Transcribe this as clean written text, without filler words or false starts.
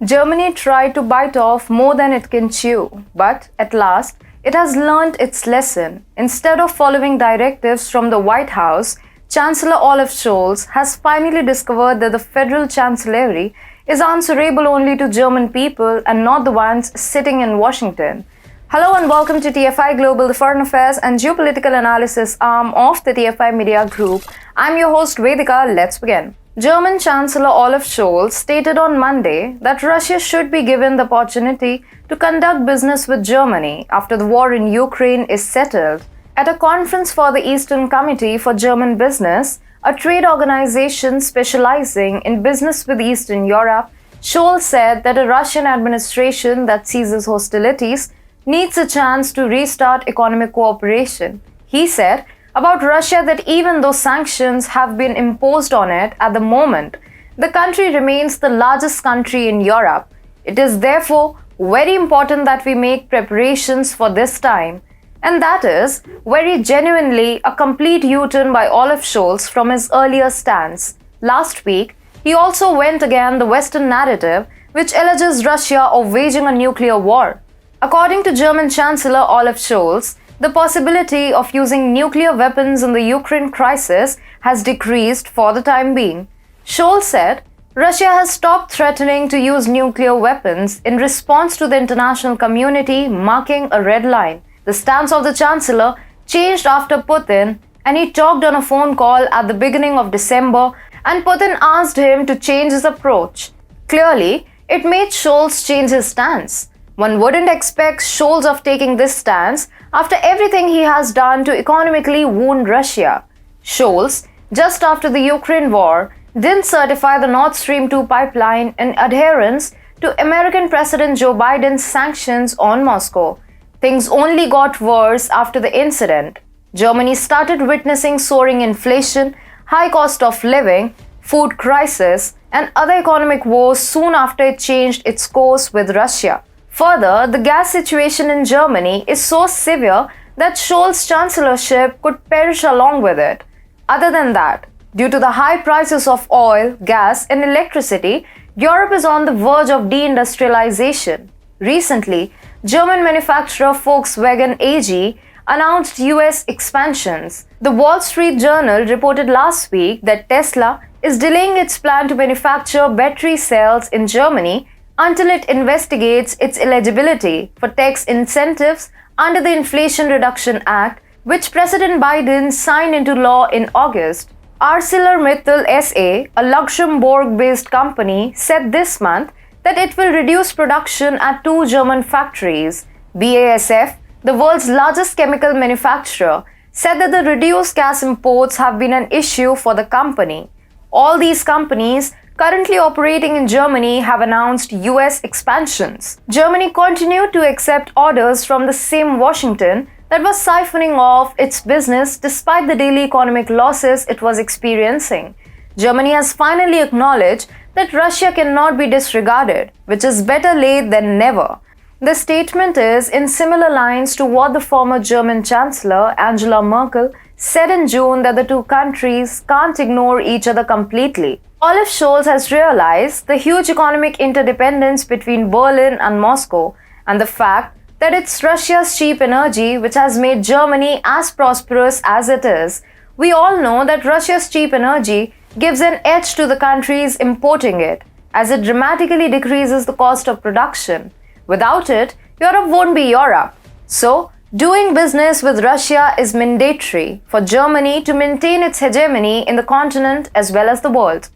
Germany tried to bite off more than it can chew, but at last, it has learned its lesson. Instead of following directives from the White House, Chancellor Olaf Scholz has finally discovered that the Federal Chancellery is answerable only to German people and not the ones sitting in Washington. Hello and welcome to TFIGlobal, the foreign affairs and geopolitical analysis arm of the TFI Media Group. I'm your host Vedika. Let's begin. German Chancellor Olaf Scholz stated on Monday that Russia should be given the opportunity to conduct business with Germany after the war in Ukraine is settled. At a conference for the Eastern Committee for German Business, a trade organization specializing in business with Eastern Europe, Scholz said that a Russian administration that ceases hostilities needs a chance to restart economic cooperation. He said about Russia that even though sanctions have been imposed on it at the moment, the country remains the largest country in Europe. It is therefore very important that we make preparations for this time. And that is very genuinely a complete U-turn by Olaf Scholz from his earlier stance. Last week, he also went against the Western narrative, which alleges Russia of waging a nuclear war. According to German Chancellor Olaf Scholz, the possibility of using nuclear weapons in the Ukraine crisis has decreased for the time being. Scholz said, Russia has stopped threatening to use nuclear weapons in response to the international community marking a red line. The stance of the Chancellor changed after Putin, and he talked on a phone call at the beginning of December, and Putin asked him to change his approach. Clearly, it made Scholz change his stance. One wouldn't expect Scholz of taking this stance after everything he has done to economically wound Russia. Scholz, just after the Ukraine war, didn't certify the Nord Stream 2 pipeline in adherence to American President Joe Biden's sanctions on Moscow. Things only got worse after the incident. Germany started witnessing soaring inflation, high cost of living, food crisis, and other economic woes soon after it changed its course with Russia. Further, the gas situation in Germany is so severe that Scholz's chancellorship could perish along with it. Other than that, due to the high prices of oil, gas, and electricity, Europe is on the verge of deindustrialization. Recently, German manufacturer Volkswagen AG announced US expansions. The Wall Street Journal reported last week that Tesla is delaying its plan to manufacture battery cells in Germany until it investigates its eligibility for tax incentives under the Inflation Reduction Act, which President Biden signed into law in August. ArcelorMittal SA, a Luxembourg-based company, said this month that it will reduce production at two German factories. BASF, the world's largest chemical manufacturer, said that the reduced gas imports have been an issue for the company. All these companies currently operating in Germany have announced US expansions. Germany continued to accept orders from the same Washington that was siphoning off its business despite the daily economic losses it was experiencing. Germany has finally acknowledged that Russia cannot be disregarded, which is better late than never. The statement is in similar lines to what the former German Chancellor Angela Merkel said in June, that the two countries can't ignore each other completely. Olaf Scholz has realized the huge economic interdependence between Berlin and Moscow and the fact that it's Russia's cheap energy which has made Germany as prosperous as it is. We all know that Russia's cheap energy gives an edge to the countries importing it, as it dramatically decreases the cost of production. Without it, Europe won't be Europe. So, doing business with Russia is mandatory for Germany to maintain its hegemony in the continent as well as the world.